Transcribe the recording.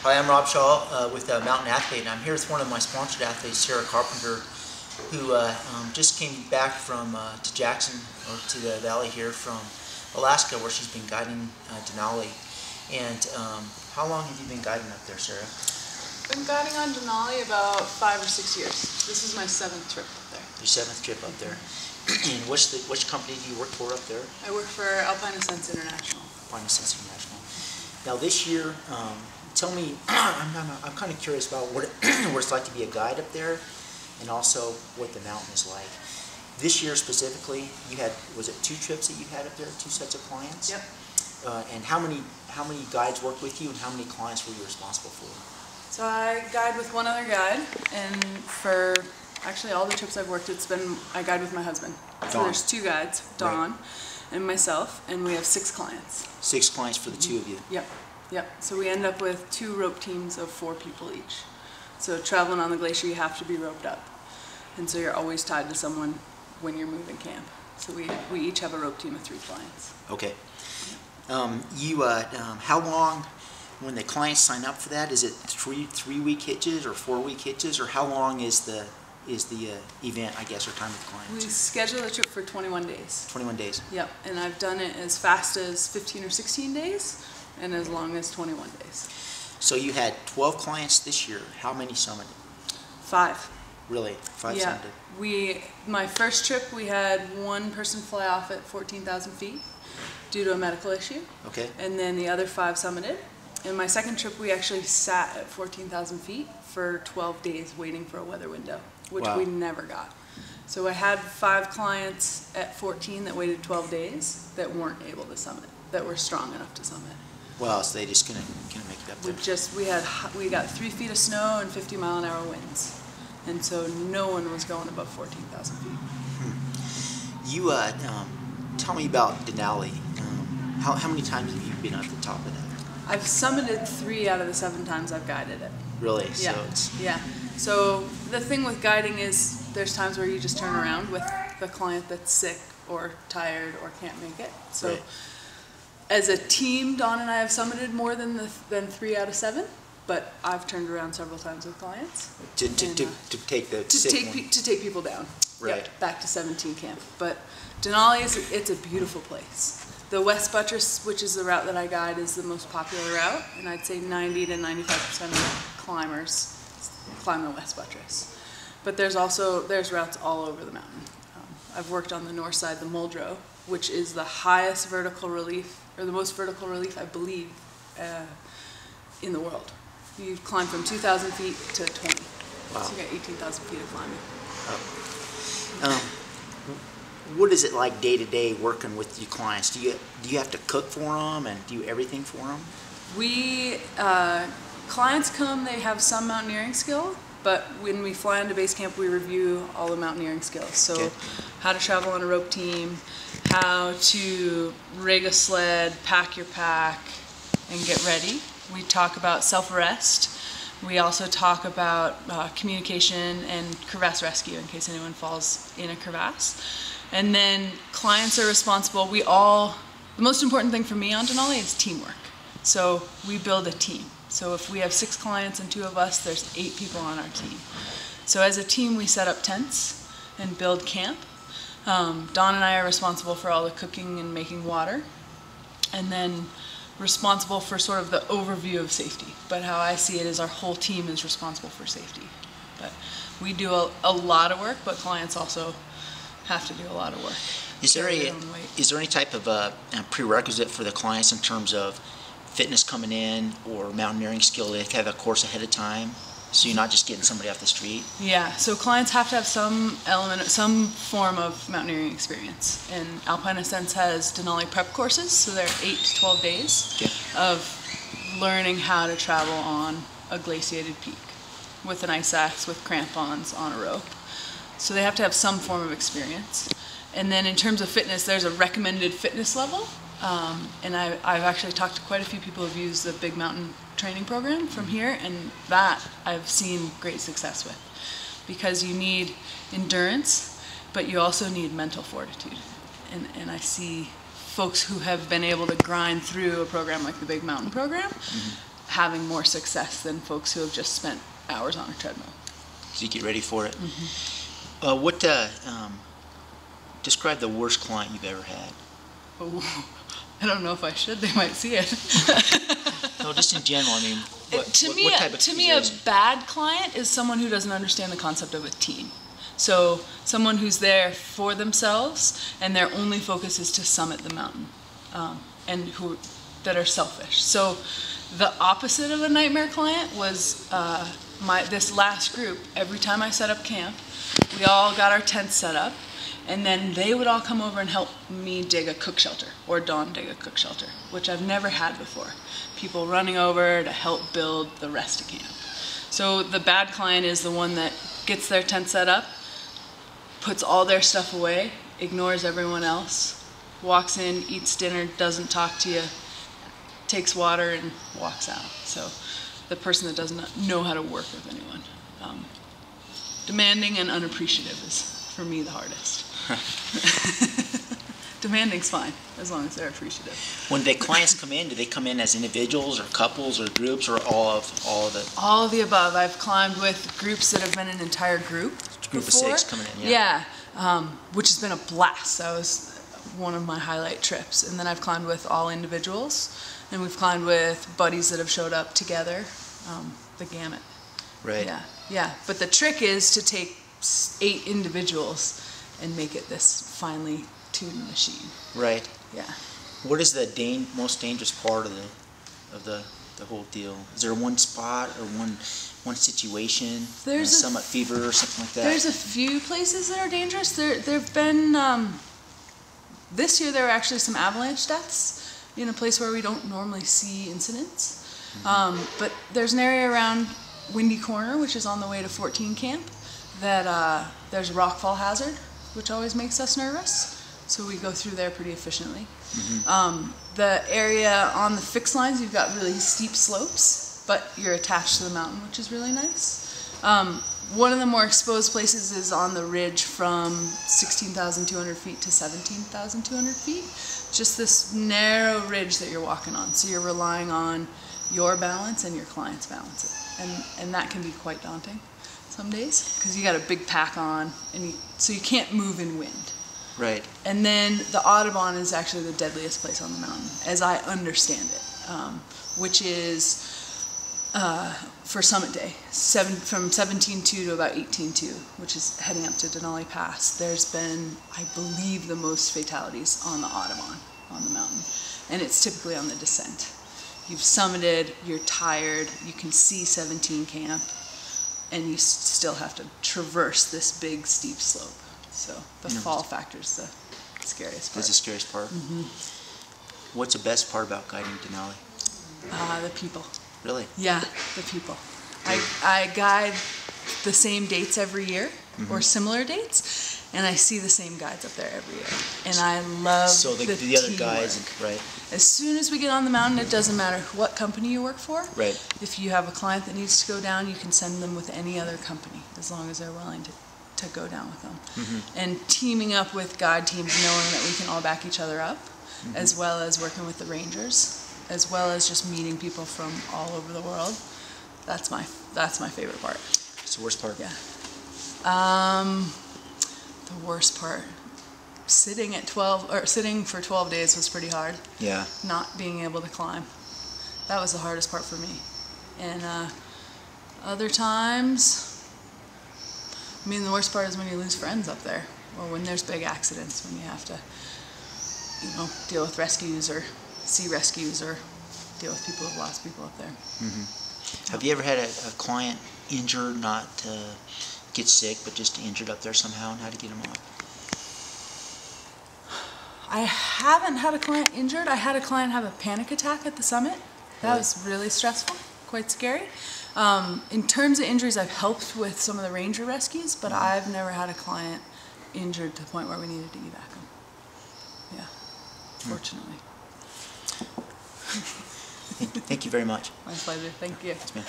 Hi, I'm Rob Shaw with Mountain Athlete, and I'm here with one of my sponsored athletes, Sarah Carpenter, who just came back from to Jackson, or to the valley here from Alaska, where she's been guiding Denali. And how long have you been guiding up there, Sarah? Been guiding on Denali about 5 or 6 years. This is my 7th trip up there. Your 7th trip up there. And which company do you work for up there? I work for Alpine Ascents International. Alpine Ascents International. Now this year, tell me, I'm kind of curious about what it's like to be a guide up there, and also what the mountain is like. This year specifically, you had, was it 2 trips that you had up there, 2 sets of clients? Yep. And how many guides worked with you, and how many clients were you responsible for? So I guide with one other guide, and for actually all the trips I've worked, I guide with my husband. So there's 2 guides, Dawn, right, and myself, and we have 6 clients. 6 clients for the 2 of you? Yep. Yep. So we end up with 2 rope teams of 4 people each. So traveling on the glacier, you have to be roped up, and so you're always tied to someone when you're moving camp. So we each have a rope team of 3 clients. Okay. How long, when the clients sign up for that, is it 3-week hitches or 4-week hitches, or how long is the event, I guess, or time with the clients? We schedule the trip for 21 days. 21 days. Yep, and I've done it as fast as 15 or 16 days, and as long as 21 days. So you had 12 clients this year. How many summited? 5. Really? 5 yeah. summited? My first trip, we had 1 person fly off at 14,000 feet due to a medical issue. Okay. And then the other 5 summited. And my second trip, we actually sat at 14,000 feet for 12 days waiting for a weather window, which wow, we never got. So I had 5 clients at 14 that waited 12 days that weren't able to summit, that were strong enough to summit. Well, so they just couldn't make it up there. We got 3 feet of snow and 50-mile-an-hour winds, and so no one was going above 14,000 feet. You tell me about Denali. How many times have you been at the top of that? I've summited 3 out of the 7 times I've guided it. Really? Yeah. Yeah. So the thing with guiding is there's times where you just turn around with the client that's sick or tired or can't make it. So right, as a team, Dawn and I have summited more than 3 out of 7, but I've turned around several times with clients to take people down. Right. Yep, back to 17 camp. But Denali it's a beautiful place. The West Buttress, which is the route that I guide, is the most popular route, and I'd say 90 to 95% of climbers climb the West Buttress. But there's routes all over the mountain. I've worked on the north side, the Muldrow, which is the highest vertical relief, or the most vertical relief, I believe, in the world. You climb from 2,000 feet to 20. Wow. So you got 18,000 feet of climbing. Oh. What is it like day to day working with your clients? Do you have to cook for them and do everything for them? Clients come, they have some mountaineering skill, but when we fly into base camp, we review all the mountaineering skills. So okay, how to travel on a rope team, how to rig a sled, pack your pack, and get ready. We talk about self-arrest. We also talk about communication and crevasse rescue in case anyone falls in a crevasse. And then clients are responsible. The most important thing for me on Denali is teamwork. So we build a team. So if we have 6 clients and 2 of us, there's 8 people on our team. So as a team, we set up tents and build camp. Dawn and I are responsible for all the cooking and making water, and then responsible for sort of the overview of safety. But how I see it is our whole team is responsible for safety. But we do a lot of work, but clients also have to do a lot of work. Is there any type of prerequisite for the clients in terms of fitness coming in or mountaineering skill? They have a course ahead of time, so you're not just getting somebody off the street? Yeah, so clients have to have some form of mountaineering experience. And Alpine Ascents has Denali prep courses, so they're 8 to 12 days of learning how to travel on a glaciated peak with an ice axe, with crampons, on a rope. So they have to have some form of experience. And then in terms of fitness, there's a recommended fitness level. And I've actually talked to quite a few people who've used the Big Mountain training program from here, and that I've seen great success with. Because you need endurance, but you also need mental fortitude. And I see folks who have been able to grind through a program like the Big Mountain program having more success than folks who have just spent hours on a treadmill. So you get ready for it. Describe the worst client you've ever had. Oh, I don't know if I should. They might see it. No, just in general. I mean, to me, a bad client is someone who doesn't understand the concept of a team. So someone who's there for themselves and their only focus is to summit the mountain, and that are selfish. So the opposite of a nightmare client was this last group. Every time I set up camp, we all got our tents set up, and then they would all come over and help me dig a cook shelter, or Dawn dig a cook shelter, which I've never had before. People running over to help build the rest of camp. So the bad client is the one that gets their tent set up, puts all their stuff away, ignores everyone else, walks in, eats dinner, doesn't talk to you, takes water and walks out. So the person that doesn't know how to work with anyone. Demanding and unappreciative is, for me, the hardest. Demanding's fine, as long as they're appreciative. When the clients come in, do they come in as individuals or couples or groups, or all of the? All of the above. I've climbed with groups that have been an entire group Group of 6 coming in, yeah. Which has been a blast. That was one of my highlight trips. And then I've climbed with all individuals, and we've climbed with buddies that have showed up together. The gamut. Right. Yeah. But the trick is to take 8 individuals and make it this finely tuned machine. Right. Yeah. What is the most dangerous part of the whole deal? Is there one spot or one situation? There's summit fever or something like that. There's a few places that are dangerous. There've been this year there were actually some avalanche deaths in a place where we don't normally see incidents. But there's an area around Windy Corner, which is on the way to 14 Camp, that there's a rockfall hazard, which always makes us nervous. So we go through there pretty efficiently. The area on the fixed lines, you've got really steep slopes, but you're attached to the mountain, which is really nice. One of the more exposed places is on the ridge from 16,200 feet to 17,200 feet. Just this narrow ridge that you're walking on. So you're relying on your balance and your client's balance. And that can be quite daunting some days, because you got a big pack on, and so you can't move in wind. Right. And then the Audubon is actually the deadliest place on the mountain, as I understand it, which is for summit day, from 17.2 to about 18.2, which is heading up to Denali Pass. There's been, I believe, the most fatalities on the Audubon on the mountain, and it's typically on the descent. You've summited, you're tired, you can see 17 Camp, and you still have to traverse this big steep slope. So the fall factor is the scariest part. That's the scariest part. What's the best part about guiding Denali? The people. Really? Yeah, the people. I guide the same dates every year, or similar dates, and I see the same guides up there every year. And I love the other teamwork. guys, right? As soon as we get on the mountain, it doesn't matter what company you work for. Right. If you have a client that needs to go down, you can send them with any other company, as long as they're willing to go down with them. And teaming up with guide teams, knowing that we can all back each other up, as well as working with the rangers, as well as just meeting people from all over the world. That's my favorite part. What's the worst part? Yeah. The worst part, sitting for 12 days was pretty hard. Yeah. Not being able to climb. That was the hardest part for me. And other times, I mean, the worst part is when you lose friends up there, or when there's big accidents, when you have to, deal with rescues or see rescues or deal with people who've lost people up there. Have you ever had a client injured, not get sick, but just injured up there somehow, and how to get them off? I haven't had a client injured. I had a client have a panic attack at the summit. That was really stressful, quite scary. In terms of injuries, I've helped with some of the ranger rescues, but I've never had a client injured to the point where we needed to evac them. Yeah, fortunately. Thank you very much. My pleasure. Thank you. Yes, ma'am.